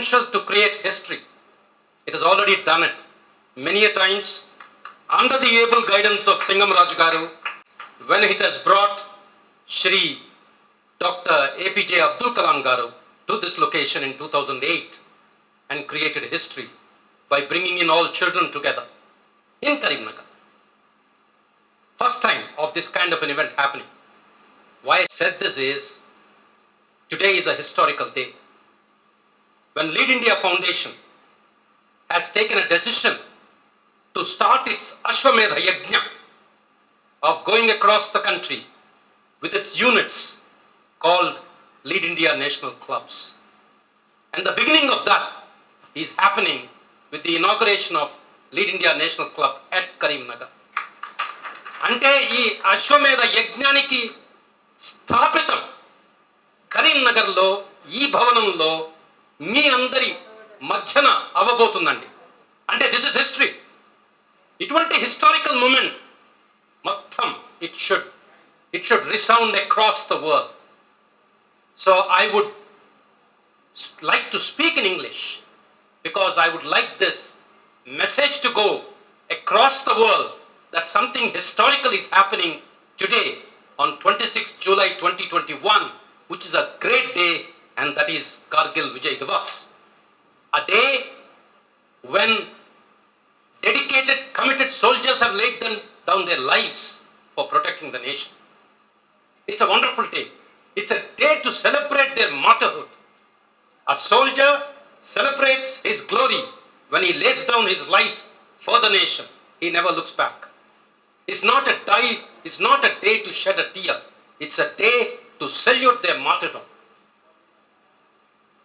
potential to create history. It has already done it many a times under the able guidance of Singam Raju Garu, when it has brought Shri Dr. APJ Abdul Kalam Garu to this location in 2008 and created history by bringing in all children together in Karimnagar. First time of this kind of an event happening. Why I said this is, today is a historical day. When Lead India Foundation has taken a decision to start its Ashwamedha Yajna of going across the country with its units called Lead India National Clubs. And the beginning of that is happening with the inauguration of Lead India National Club at Karimnagar. అంటే ఈ అశ్వమేధ యజ్ఞానికి స్థాపితం కరీంనగర్లో ఈ భవనంలో మీ అందరి మధ్యన అవ్వబోతుందండి. అంటే దిస్ ఇస్ హిస్టరీ. ఇటువంటి హిస్టారికల్ మూమెంట్ మొత్తం it should resound across the world. So I would like to speak in English because I would like this message to go across the world that something historical is happening today on 26th July 2021, which is a great day, and that is Kargil Vijay Diwas. A day when dedicated, committed soldiers have laid down their lives for protecting the nation. It's a wonderful day. It's a day to celebrate their martyrhood. A soldier celebrates his glory when he lays down his life for the nation. He never looks back. It's not a day to shed a tear. It's a day to salute their martyrdom.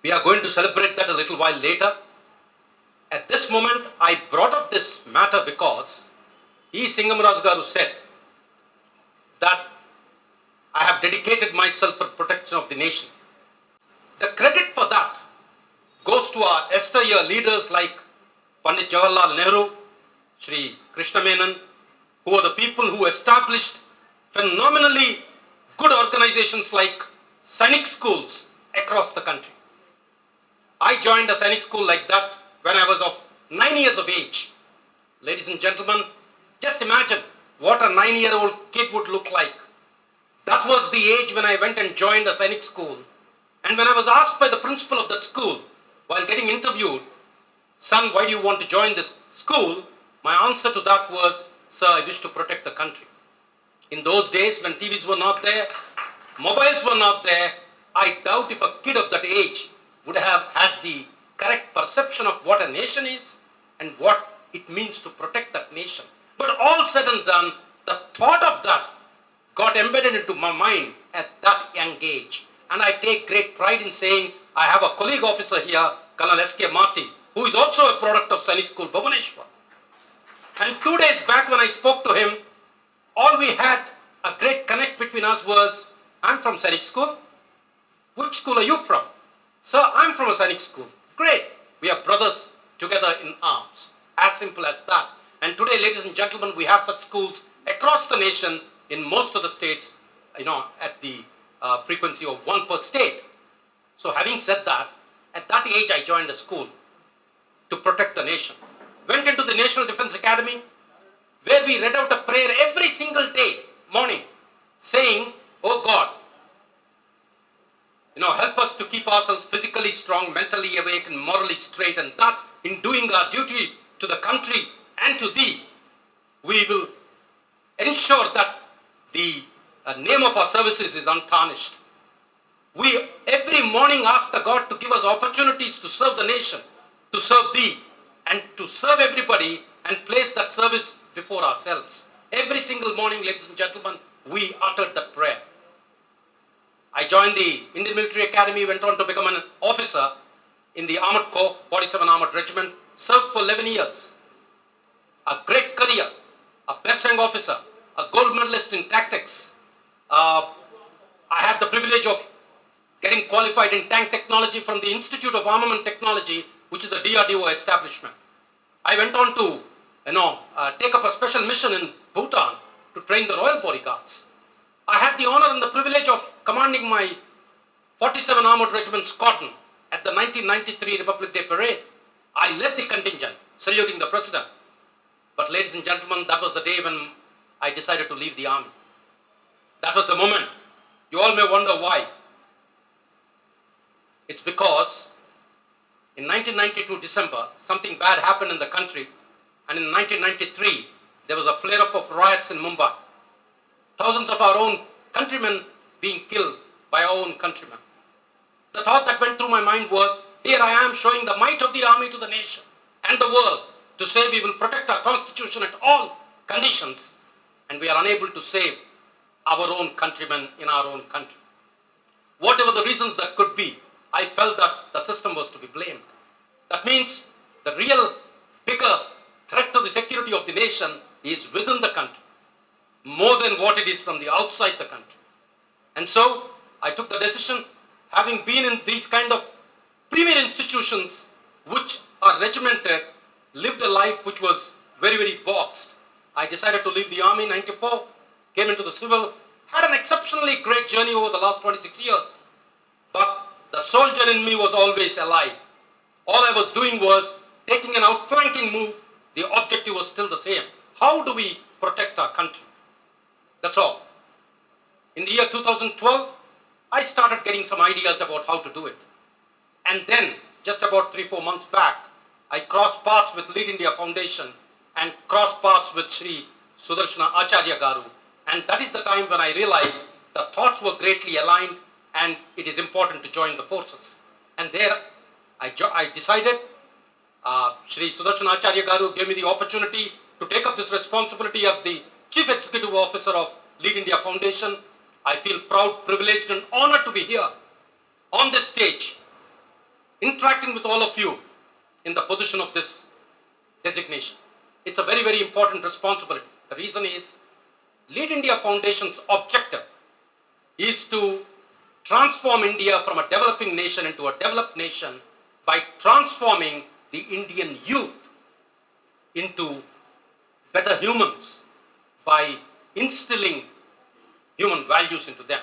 We are going to celebrate that a little while later. At this moment, I brought up this matter because Singam Raju Garu said that I have dedicated myself for protection of the nation. The credit for that goes to our yesteryear leaders like Pandit Jawaharlal Nehru, Shri Krishna Menon, who are the people who established phenomenally good organizations like Sainik schools across the country. I joined a Sainik school like that when I was of 9 years of age. Ladies and gentlemen, just imagine what a 9-year-old kid would look like. That was the age when I went and joined a Sainik school. And when I was asked by the principal of that school, while getting interviewed, "Son, why do you want to join this school?" my answer to that was, "Sir, I wish to protect the country." In those days when TVs were not there, mobiles were not there, I doubt if a kid of that age would have had the correct perception of what a nation is and what it means to protect that nation. But all said and done, the thought of that got embedded into my mind at that young age. And I take great pride in saying I have a colleague officer here, Colonel S.K. Marty, who is also a product of Sainik School, Bhubaneswar. And 2 days back when I spoke to him, all we had a great connect between us was, "I'm from Sainik School." "Which school are you from?" "Sir, I'm from a Sainik school." Great. We are brothers together in arms. As simple as that. And today, ladies and gentlemen, we have such schools across the nation in most of the states, at the frequency of 1 per state. So having said that, at that age I joined a school to protect the nation. Went into the National Defense Academy, where we read out a prayer every single day, morning, saying, "Oh God, help us to keep ourselves physically strong, mentally awake, and morally straight, and that in doing our duty to the country and to thee, we will ensure that the name of our services is untarnished." We every morning ask the God to give us opportunities to serve the nation, to serve thee, and to serve everybody, and place that service before ourselves. Every single morning, ladies and gentlemen, we uttered that prayer. I joined the Indian Military Academy, went on to become an officer in the Armored Corps, 47 Armored Regiment, served for 11 years. A great career, a best rank officer, a gold medalist in tactics. I had the privilege of getting qualified in tank technology from the Institute of Armament Technology, which is a DRDO establishment. I went on to take up a special mission in Bhutan to train the Royal Bodyguards. I had the honor and the privilege of commanding my 47 Armored Regiment Squadron at the 1993 Republic Day Parade. I led the contingent, saluting the President. But ladies and gentlemen, that was the day when I decided to leave the army. That was the moment. You all may wonder why. It's because in 1992 December, something bad happened in the country, and in 1993, there was a flare-up of riots in Mumbai. Thousands of our own countrymen being killed by our own countrymen. The thought that went through my mind was, here I am showing the might of the army to the nation and the world to say we will protect our constitution at all conditions, and we are unable to save our own countrymen in our own country. Whatever the reasons that could be, I felt that the system was to be blamed. That means the real bigger threat to the security of the nation is within the country, more than what it is from the outside the country. And so I took the decision, having been in these kind of premier institutions which are regimented, lived a life which was very, very boxed. I decided to leave the army in 94, came into the civil, had an exceptionally great journey over the last 26 years. But the soldier in me was always alive. All I was doing was taking an outflanking move. The objective was still the same. How do we protect our country? That's all. In the year 2012, I started getting some ideas about how to do it. And then, just about 3-4 months back, I crossed paths with Lead India Foundation and crossed paths with Sri Sudarshana Acharya Garu. And that is the time when I realized the thoughts were greatly aligned and it is important to join the forces. And there I decided, Sri Sudarshana Acharya Garu gave me the opportunity to take up this responsibility of the Chief Executive Officer of Lead India Foundation. I feel proud, privileged and honored to be here on this stage, interacting with all of you in the position of this designation. It's a very, very important responsibility. The reason is, Lead India Foundation's objective is to transform India from a developing nation into a developed nation by transforming the Indian youth into better humans, by instilling human values into them.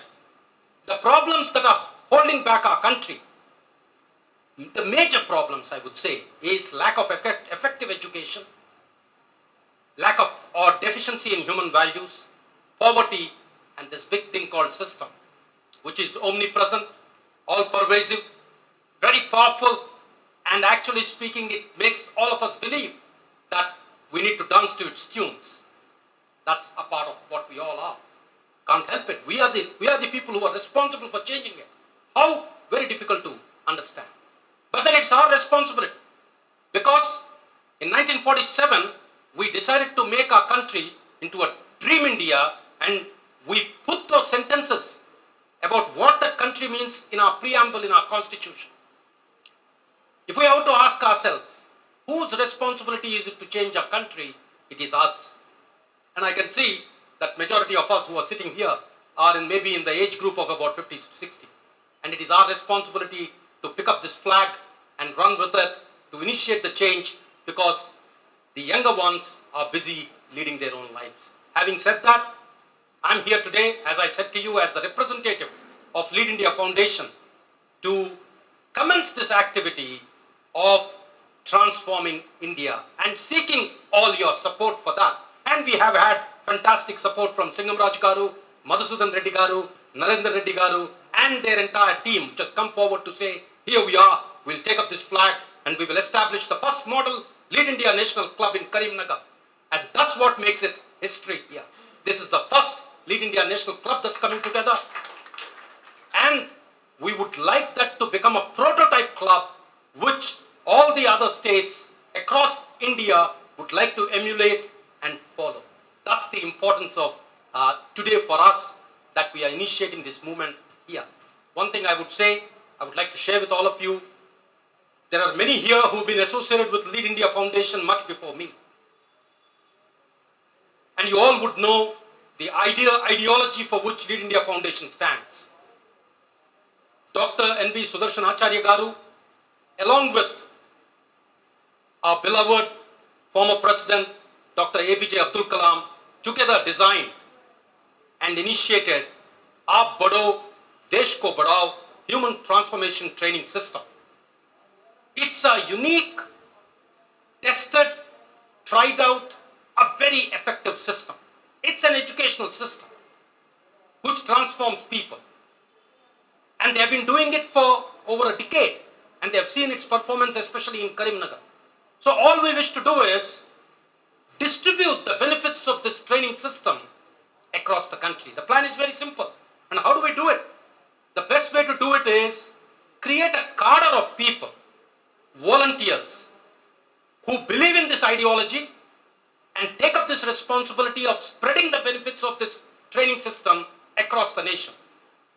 The problems that are holding back our country, the major problems I would say, is lack of effective education, lack of or deficiency in human values, poverty, and this big thing called system, which is omnipresent, all pervasive, very powerful, and actually speaking, it makes all of us believe that we need to dance to its tunes. That's a part of what we all are. Can't help it. We are the people who are responsible for changing it. How? Very difficult to understand. But then it's our responsibility. Because in 1947, we decided to make our country into a dream India, and we put those sentences about what that country means in our preamble, in our constitution. If we have to ask ourselves, whose responsibility is it to change our country? It is us. And I can see that majority of us who are sitting here are maybe in the age group of about 50 to 60. And it is our responsibility to pick up this flag and run with it, to initiate the change, because the younger ones are busy leading their own lives. Having said that, I'm here today, as I said to you, as the representative of Lead India Foundation to commence this activity of transforming India and seeking all your support for that. And we have had fantastic support from Singham Raj Garu, Madhusudan Reddy Garu, Narendra Reddy Garu, and their entire team, which has come forward to say, here we are, we'll take up this flag and we will establish the first model Lead India National Club in Karimnagar. And that's what makes it history here. This is the first Lead India National Club that's coming together. And we would like that to become a prototype club which all the other states across India would like to emulate and follow. That's the importance of today for us, that we are initiating this movement here. One thing I would say, I would like to share with all of you, there are many here who've been associated with Lead India Foundation much before me. And you all would know the ideology for which Lead India Foundation stands. Dr. N.B. Sudarshan Acharya Garu, along with our beloved former President, Dr. APJ Abdul Kalam, together designed and initiated our Badho, Desh Ko Badhao Human Transformation Training System. It's a unique, tested, tried out, a very effective system. It's an educational system which transforms people. And they have been doing it for over a decade. And they have seen its performance, especially in Karimnagar. So all we wish to do is distribute the benefits of this training system across the country. The plan is very simple. And how do we do it? The best way to do it is create a cadre of people, volunteers, who believe in this ideology and take up this responsibility of spreading the benefits of this training system across the nation.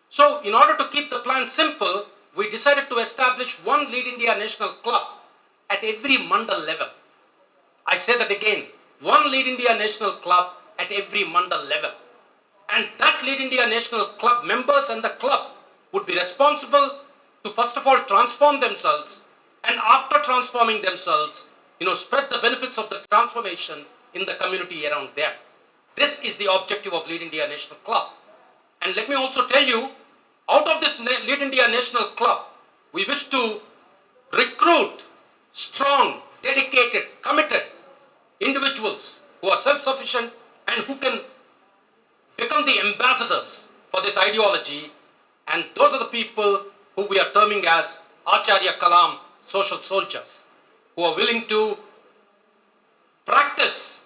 So in order to keep the plan simple, we decided to establish one Lead India National Club at every mandal level. I say that again, one Lead India National Club at every mandal level. And that Lead India National Club members and the club would be responsible to first of all transform themselves, and after transforming themselves, spread the benefits of the transformation in the community around them. This is the objective of Lead India National Club. And let me also tell you, out of this Lead India National Club, we wish to recruit strong, dedicated, committed individuals who are self-sufficient and who can become the ambassadors for this ideology. And those are the people who we are terming as Acharya Kalam social soldiers, who are willing to practice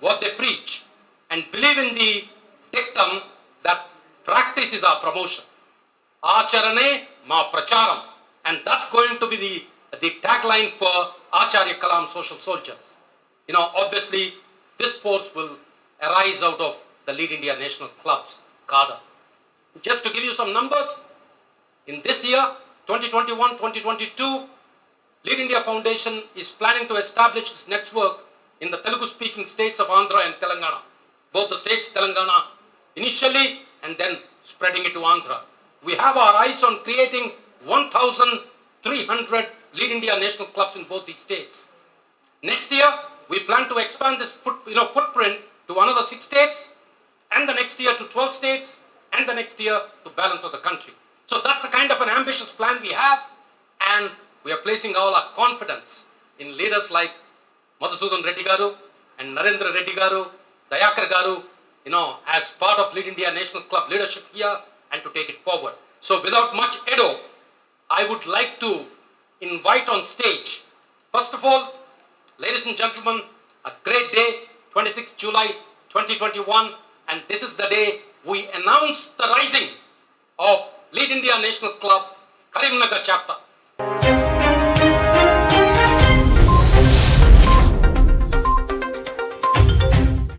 what they preach and believe in the dictum that practice is our promotion. Acharane ma pracharam. And that's going to be the tagline for Acharya Kalam social soldiers. Obviously, this force will arise out of the Lead India National Club's cadre. Just to give you some numbers, in this year, 2021-2022, Lead India Foundation is planning to establish its network in the Telugu-speaking states of Andhra and Telangana. Both the states, Telangana initially, and then spreading it to Andhra. We have our eyes on creating 1,300 Lead India National Clubs in both these states. Next year, we plan to expand this footprint to another 6 states, and the next year to 12 states, and the next year to balance of the country. So that's a kind of an ambitious plan we have, and we are placing all our confidence in leaders like Madhusudan Reddy Garu and Narendra Reddy Garu, Dayakar Garu, as part of Lead India National Club leadership here, and to take it forward. So without much ado, I would like to invite on stage, first of all, ladies and gentlemen, a great day, 26th July 2021, and this is the day we announce the rising of Lead India National Club, Karimnagar chapter.